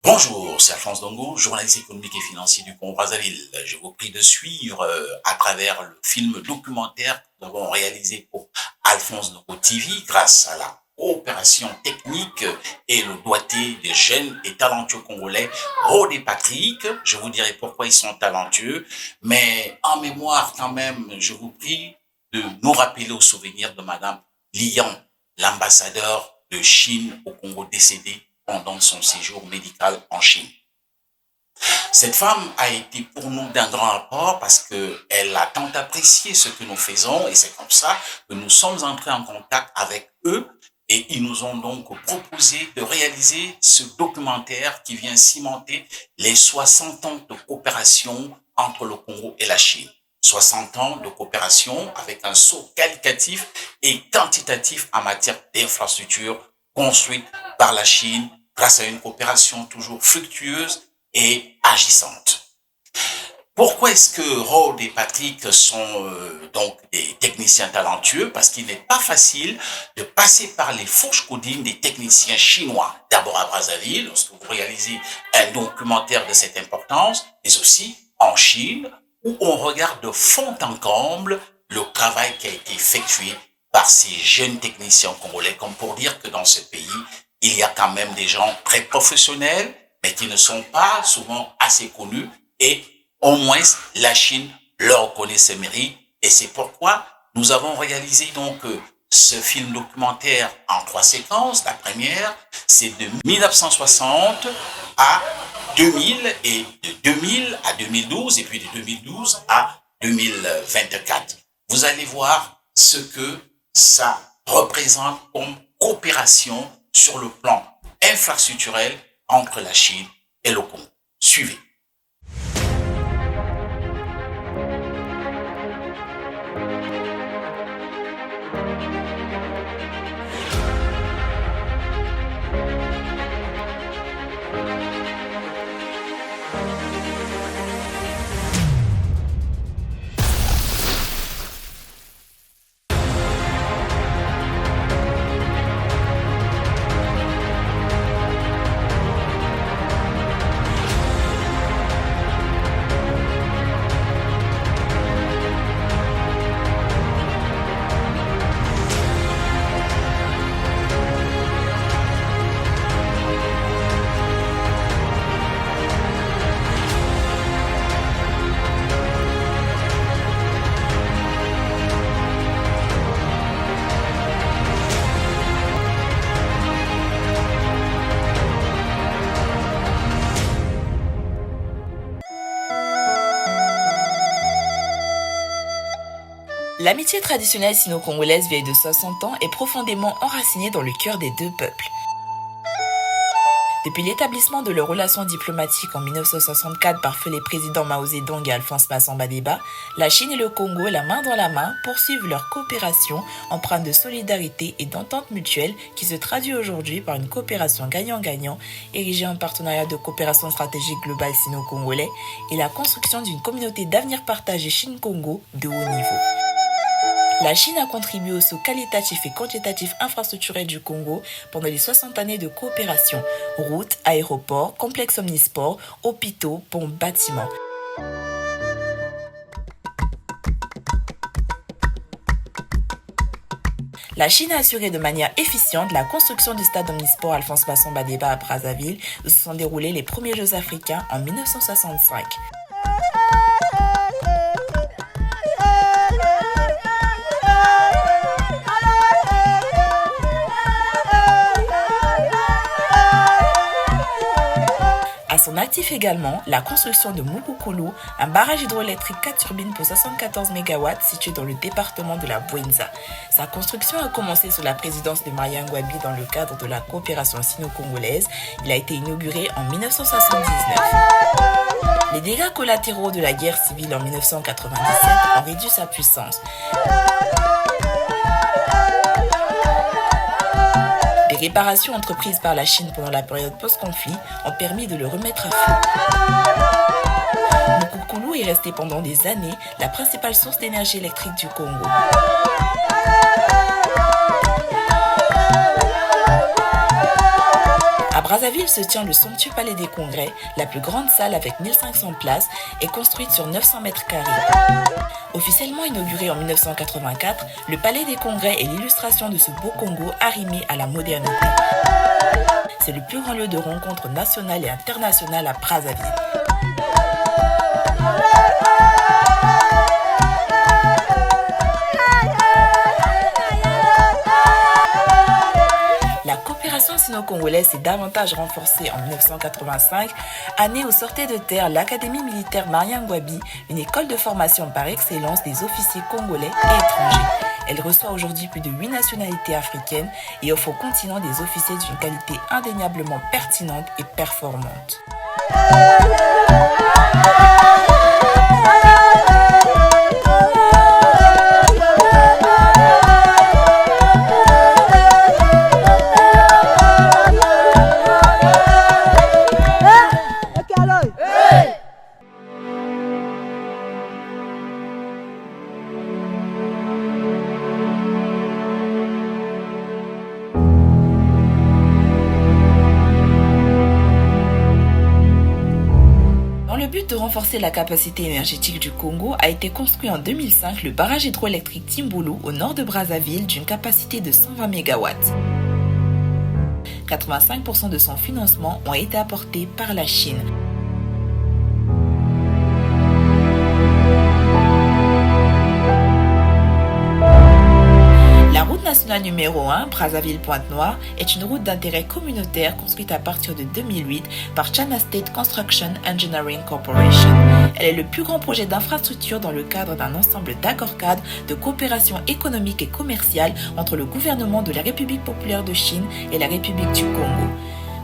Bonjour, c'est Alphonse Dongo, journaliste économique et financier du Congo-Brazzaville. Je vous prie de suivre à travers le film documentaire que nous avons réalisé pour Alphonse Dongo TV grâce à la coopération technique et le doigté des jeunes et talentueux Congolais, Rod et Patrick. Je vous dirai pourquoi ils sont talentueux, mais en mémoire quand même, je vous prie de nous rappeler au souvenir de Madame Lian, l'ambassadeur de Chine au Congo décédé pendant son séjour médical en Chine. Cette femme a été pour nous d'un grand apport parce qu'elle a tant apprécié ce que nous faisons et c'est comme ça que nous sommes entrés en contact avec eux et ils nous ont donc proposé de réaliser ce documentaire qui vient cimenter les 60 ans de coopération entre le Congo et la Chine. 60 ans de coopération avec un saut qualitatif et quantitatif en matière d'infrastructures construites par la Chine grâce à une coopération toujours fructueuse et agissante. Pourquoi est-ce que Rod et Patrick sont donc des techniciens talentueux? Parce qu'il n'est pas facile de passer par les fourches codines des techniciens chinois. D'abord à Brazzaville, lorsque vous réalisez un documentaire de cette importance, mais aussi en Chine, où on regarde de fond en comble le travail qui a été effectué par ces jeunes techniciens congolais, comme pour dire que dans ce pays, il y a quand même des gens très professionnels, mais qui ne sont pas souvent assez connus et au moins la Chine leur connaît ses mérites et c'est pourquoi nous avons réalisé donc ce film documentaire en 3 séquences. La première, c'est de 1960 à 2000 et de 2000 à 2012 et puis de 2012 à 2024. Vous allez voir ce que ça représente comme coopération sur le plan infrastructurel entre la Chine et le Congo. Suivez. L'amitié traditionnelle sino-congolaise vieille de 60 ans est profondément enracinée dans le cœur des deux peuples. Depuis l'établissement de leurs relations diplomatiques en 1964 par feu les présidents Mao Zedong et Alphonse Massamba Deba, la Chine et le Congo, la main dans la main, poursuivent leur coopération empreinte de solidarité et d'entente mutuelle qui se traduit aujourd'hui par une coopération gagnant-gagnant érigée en partenariat de coopération stratégique globale sino-congolais et la construction d'une communauté d'avenir partagé Chine-Congo de haut niveau. La Chine a contribué au saut qualitatif et quantitatif infrastructurel du Congo pendant les 60 années de coopération. Routes, aéroports, complexes omnisports, hôpitaux, ponts, bâtiments. La Chine a assuré de manière efficiente la construction du stade omnisport Alphonse Massamba Deba à Brazzaville, où se sont déroulés les premiers Jeux africains en 1965. Son actif également la construction de Mukukulu, un barrage hydroélectrique 4 turbines pour 74 MW situé dans le département de la Bouenza. Sa construction a commencé sous la présidence de Maria Ngouabi dans le cadre de la coopération sino-congolaise. Il a été inauguré en 1979. Les dégâts collatéraux de la guerre civile en 1997 ont réduit sa puissance. Les réparations entreprises par la Chine pendant la période post-conflit ont permis de le remettre à flot. Mukukulu est resté pendant des années la principale source d'énergie électrique du Congo. À Brazzaville se tient le somptueux palais des congrès, la plus grande salle avec 1500 places est construite sur 900 mètres carrés. Officiellement inauguré en 1984, le palais des congrès est l'illustration de ce beau Congo arrimé à la modernité. C'est le plus grand lieu de rencontre nationale et internationale à Brazzaville. La coopération sino-congolaise s'est davantage renforcée en 1985, année où sortait de terre l'Académie militaire Marien Ngouabi, une école de formation par excellence des officiers congolais et étrangers. Elle reçoit aujourd'hui plus de 8 nationalités africaines et offre au continent des officiers d'une qualité indéniablement pertinente et performante. De renforcer la capacité énergétique du Congo, a été construit en 2005 le barrage hydroélectrique Timbulu au nord de Brazzaville d'une capacité de 120 MW. 85% de son financement ont été apportés par la Chine. La route nationale numéro 1, Brazzaville-Pointe-Noire, est une route d'intérêt communautaire construite à partir de 2008 par China State Construction Engineering Corporation. Elle est le plus grand projet d'infrastructure dans le cadre d'un ensemble d'accords-cadres de coopération économique et commerciale entre le gouvernement de la République populaire de Chine et la République du Congo.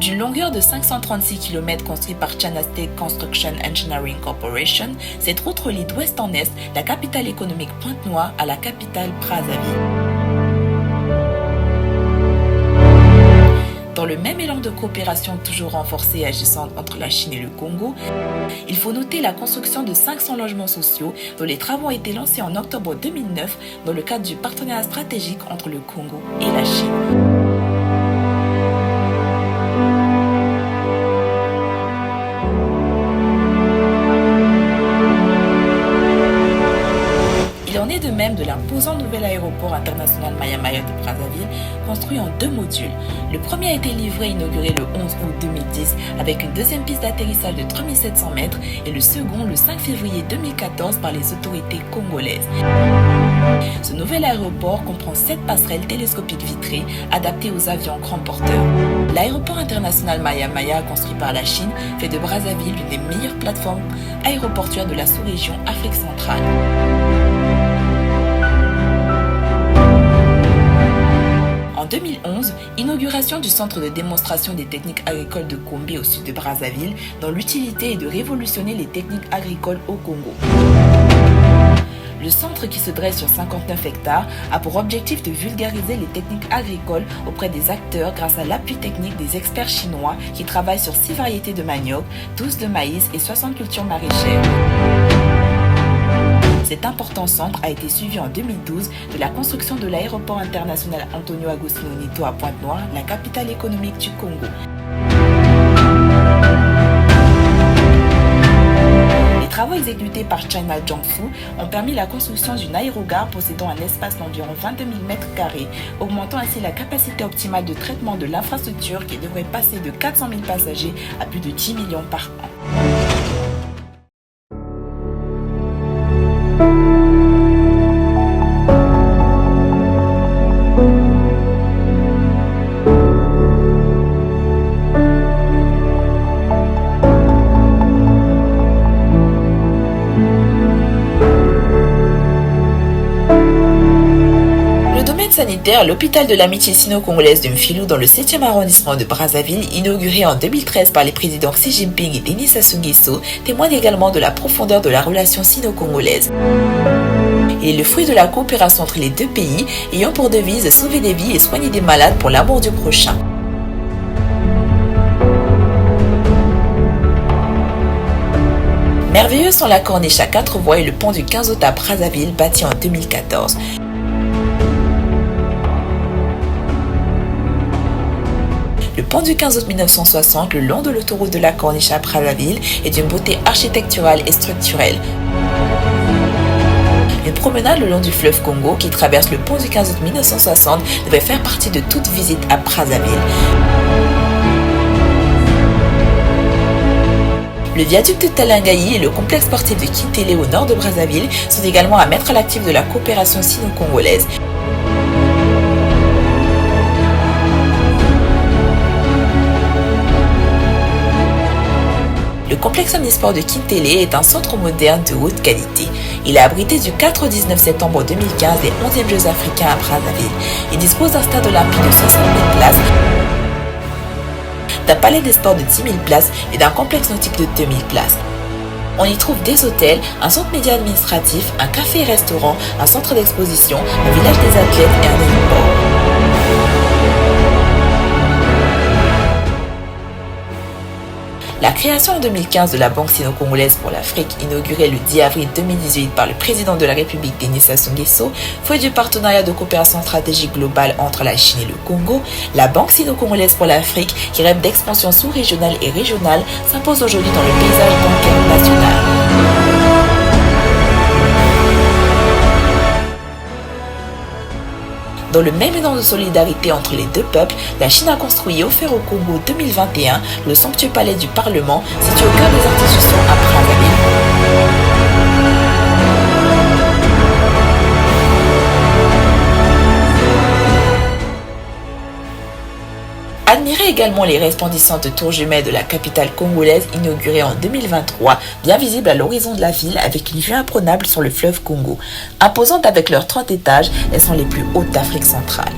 D'une longueur de 536 km construite par China State Construction Engineering Corporation, cette route relie d'ouest en est la capitale économique Pointe-Noire à la capitale Brazzaville. Dans le même élan de coopération toujours renforcée et agissante entre la Chine et le Congo, il faut noter la construction de 500 logements sociaux dont les travaux ont été lancés en octobre 2009 dans le cadre du partenariat stratégique entre le Congo et la Chine. Il en est de même de l'imposant nouvel aéroport international Maya-Maya de Brazzaville, construit en 2 modules. Le premier a été livré et inauguré le 11 août 2010 avec une deuxième piste d'atterrissage de 3700 mètres et le second le 5 février 2014 par les autorités congolaises. Ce nouvel aéroport comprend 7 passerelles télescopiques vitrées adaptées aux avions grands porteurs. L'aéroport international Maya-Maya, construit par la Chine, fait de Brazzaville l'une des meilleures plateformes aéroportuaires de la sous-région Afrique centrale. En 2011, inauguration du centre de démonstration des techniques agricoles de Gombe au sud de Brazzaville, dont l'utilité est de révolutionner les techniques agricoles au Congo. Le centre, qui se dresse sur 59 hectares, a pour objectif de vulgariser les techniques agricoles auprès des acteurs grâce à l'appui technique des experts chinois qui travaillent sur 6 variétés de manioc, 12 de maïs et 60 cultures maraîchères. Cet important centre a été suivi en 2012 de la construction de l'aéroport international Antonio Agostinho Neto à Pointe-Noire, la capitale économique du Congo. Les travaux exécutés par China Jiangsu ont permis la construction d'une aérogare possédant un espace d'environ 22 000 m², augmentant ainsi la capacité optimale de traitement de l'infrastructure qui devrait passer de 400 000 passagers à plus de 10 millions par an. Sanitaire, l'hôpital de l'amitié sino-congolaise de Mfilou dans le 7e arrondissement de Brazzaville, inauguré en 2013 par les présidents Xi Jinping et Denis Sassou Nguesso, témoigne également de la profondeur de la relation sino-congolaise. Il est le fruit de la coopération entre les 2 pays, ayant pour devise sauver des vies et soigner des malades pour l'amour du prochain. Merveilleux sont la corniche à 4 voies et le pont du 15 août à Brazzaville, bâti en 2014. Le pont du 15 août 1960, le long de l'autoroute de la Corniche à Brazzaville, est d'une beauté architecturale et structurelle. Une promenade le long du fleuve Congo qui traverse le pont du 15 août 1960 devrait faire partie de toute visite à Brazzaville. Le viaduc de Talangayi et le complexe sportif de Kitele au nord de Brazzaville sont également à mettre à l'actif de la coopération sino-congolaise. Le complexe omnisport de Kitele est un centre moderne de haute qualité. Il a abrité du 4 au 19 septembre 2015 les 11e Jeux africains à Brazzaville. Il dispose d'un stade olympique de 60 000 places, d'un palais des sports de 10 000 places et d'un complexe nautique de 2 000 places. On y trouve des hôtels, un centre média administratif, un café et restaurant, un centre d'exposition, un village des athlètes et un héliport. La création en 2015 de la Banque sino-congolaise pour l'Afrique, inaugurée le 10 avril 2018 par le président de la République Denis Sassou Nguesso, fruit du partenariat de coopération stratégique globale entre la Chine et le Congo, la Banque sino-congolaise pour l'Afrique, qui rêve d'expansion sous-régionale et régionale, s'impose aujourd'hui dans le paysage bancaire national. Dans le même élan de solidarité entre les deux peuples, la Chine a construit et offert au Congo 2021 le somptueux palais du Parlement, situé au cœur des institutions à Brazzaville. Admirez également les resplendissantes tours jumelles de la capitale congolaise inaugurée en 2023, bien visibles à l'horizon de la ville avec une vue imprenable sur le fleuve Congo. Imposantes avec leurs 30 étages, elles sont les plus hautes d'Afrique centrale.